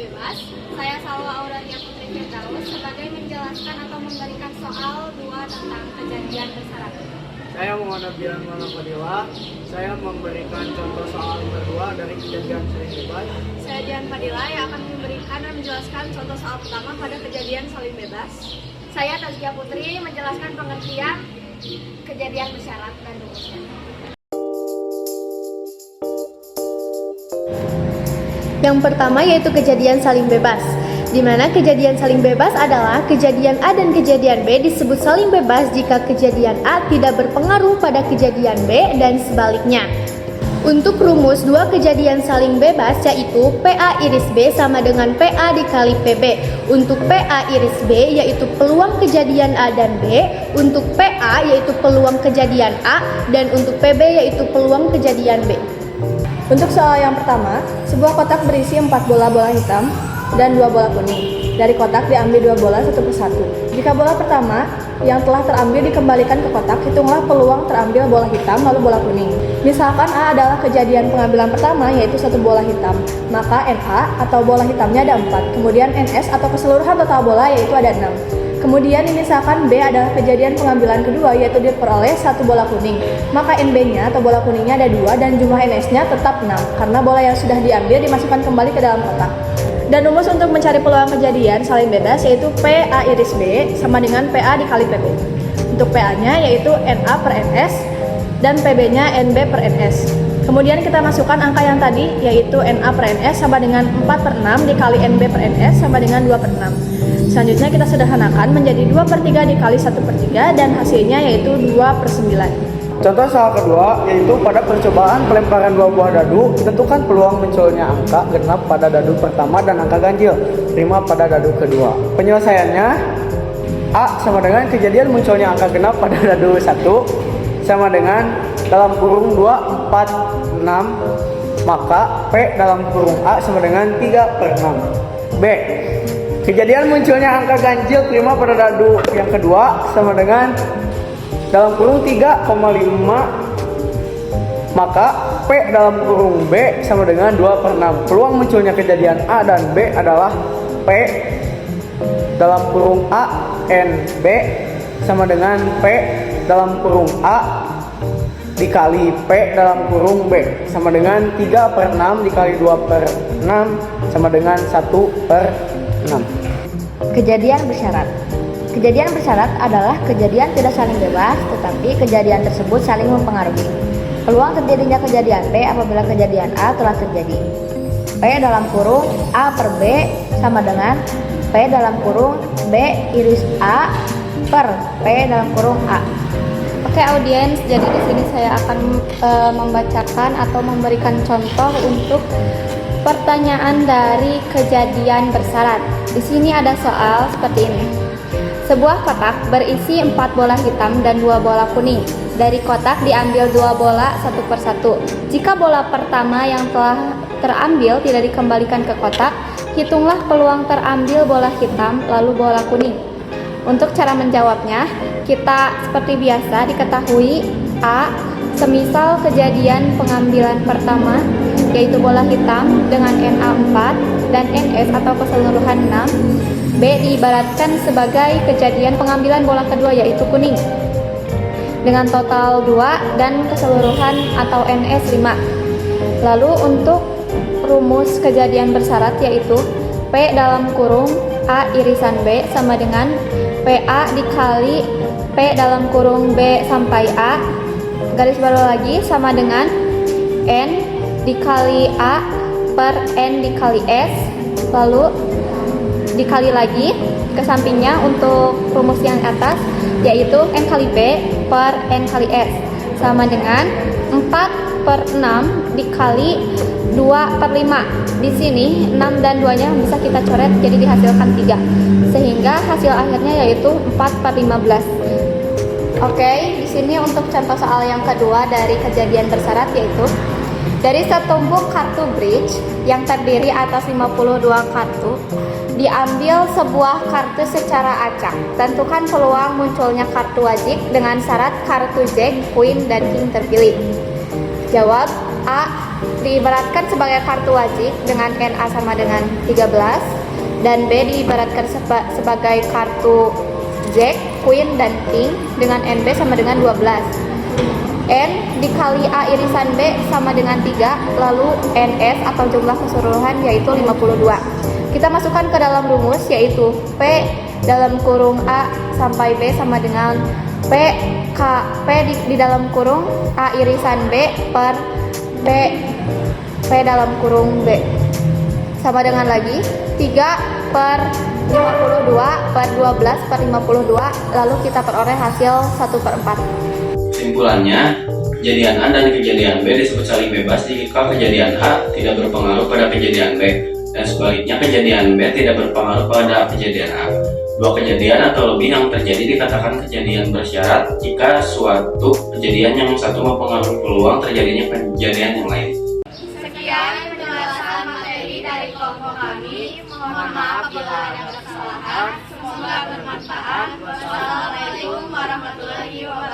bebas. Saya Salwa Auralia Putri Firdaus sebagai menjelaskan atau memberikan soal 2 tentang kejadian bersyarat. Saya Muhammad Bilan Fadila. Saya memberikan contoh soal kedua dari kejadian saling bebas. Saya Dian Fadila yang akan memberikan dan menjelaskan contoh soal pertama pada kejadian saling bebas. Saya Tazkia Putri menjelaskan pengertian kejadian bersyarat dan rumusnya. Yang pertama yaitu kejadian saling bebas, di mana kejadian saling bebas adalah kejadian A dan kejadian B disebut saling bebas jika kejadian A tidak berpengaruh pada kejadian B dan sebaliknya. Untuk rumus dua kejadian saling bebas yaitu PA iris B sama dengan PA dikali PB. Untuk PA iris B yaitu peluang kejadian A dan B, untuk PA yaitu peluang kejadian A, dan untuk PB yaitu peluang kejadian B. Untuk soal yang pertama, sebuah kotak berisi 4 bola hitam dan 2 bola kuning. Dari kotak diambil 2 bola satu persatu. Jika bola pertama yang telah terambil dikembalikan ke kotak, hitunglah peluang terambil bola hitam lalu bola kuning. Misalkan A adalah kejadian pengambilan pertama yaitu 1 bola hitam, maka NA atau bola hitamnya ada 4. Kemudian NS atau keseluruhan total bola yaitu ada 6. Kemudian misalkan B adalah kejadian pengambilan kedua yaitu diperoleh 1 bola kuning, maka NB-nya atau bola kuningnya ada 2 dan jumlah NS-nya tetap 6 karena bola yang sudah diambil dimasukkan kembali ke dalam kotak. Dan rumus untuk mencari peluang kejadian saling bebas yaitu PA iris B sama dengan PA dikali PB. Untuk PA-nya yaitu NA per NS dan PB-nya NB per NS. Kemudian kita masukkan angka yang tadi yaitu NA per NS sama dengan 4 per 6 dikali NB per NS sama dengan 2 per 6. Selanjutnya kita sederhanakan menjadi 2 per 3 dikali 1 per 3 dan hasilnya yaitu 2 per 9. Contoh soal kedua yaitu pada percobaan pelemparan 2 buah dadu, tentukan peluang munculnya angka genap pada dadu pertama dan angka ganjil 5 pada dadu kedua. Penyelesaiannya A sama dengan kejadian munculnya angka genap pada dadu 1 sama dengan dalam kurung 2, 4, 6, maka P dalam kurung A sama dengan 3 per 6. B. Kejadian munculnya angka ganjil 5 pada dadu yang kedua sama dengan dalam kurung 3,5, maka P dalam kurung B sama dengan 2 per 6. Peluang munculnya kejadian A dan B adalah P dalam kurung A N B sama dengan P dalam kurung A dikali P dalam kurung B sama dengan 3 per 6 dikali 2 per 6 sama dengan 1 per 6. Kejadian bersyarat. Kejadian bersyarat adalah kejadian tidak saling bebas, tetapi kejadian tersebut saling mempengaruhi. Peluang terjadinya kejadian B apabila kejadian A telah terjadi. P dalam kurung A per B sama dengan P dalam kurung B iris A per P dalam kurung A. Oke audiens, jadi di sini saya akan membacakan atau memberikan contoh untuk pertanyaan dari kejadian bersyarat. Di sini ada soal seperti ini. Sebuah kotak berisi 4 bola hitam dan 2 bola kuning. Dari kotak diambil 2 bola satu persatu. Jika bola pertama yang telah terambil tidak dikembalikan ke kotak, hitunglah peluang terambil bola hitam lalu bola kuning. Untuk cara menjawabnya, kita seperti biasa diketahui A, semisal kejadian pengambilan pertama yaitu bola hitam dengan NA 4 dan NS atau keseluruhan 6. B diibaratkan sebagai kejadian pengambilan bola kedua yaitu kuning dengan total 2 dan keseluruhan atau NS 5. Lalu untuk rumus kejadian bersyarat yaitu P dalam kurung A irisan B sama dengan PA dikali P dalam kurung B sampai A garis bawah lagi sama dengan N dikali A per N dikali S, lalu dikali lagi ke sampingnya untuk rumus yang atas yaitu N kali B per N kali S sama dengan 4 per 6 dikali 2 per 5. Di sini 6 dan 2 nya bisa kita coret jadi dihasilkan 3 sehingga hasil akhirnya yaitu 4 per 15. Oke, di sini untuk contoh soal yang kedua dari kejadian bersyarat yaitu dari setumpuk kartu bridge yang terdiri atas 52 kartu, diambil sebuah kartu secara acak. Tentukan peluang munculnya kartu wajib dengan syarat kartu Jack, Queen, dan King terpilih. Jawab A. diibaratkan sebagai kartu wajib dengan NA sama dengan 13, dan B diibaratkan sebagai kartu Jack, Queen, dan King dengan NB sama dengan 12. N dikali A irisan B sama dengan 3, lalu NS atau jumlah keseluruhan yaitu 52. Kita masukkan ke dalam rumus yaitu P dalam kurung A sampai B sama dengan P di dalam kurung A irisan B per P dalam kurung B sama dengan lagi 3 per 52 per 12 per 52, lalu kita peroleh hasil 1/4. Kesimpulannya, kejadian A dan kejadian B disebut saling bebas jika kejadian A tidak berpengaruh pada kejadian B, dan sebaliknya kejadian B tidak berpengaruh pada kejadian A. Dua kejadian atau lebih yang terjadi dikatakan kejadian bersyarat jika suatu kejadian yang satu mempengaruhi peluang terjadinya kejadian yang lain. Sekian penjelasan materi dari kelompok kami. Mohon maaf apabila ada kesalahan. Semoga bermanfaat. Wassalamualaikum warahmatullahi wabarakatuh.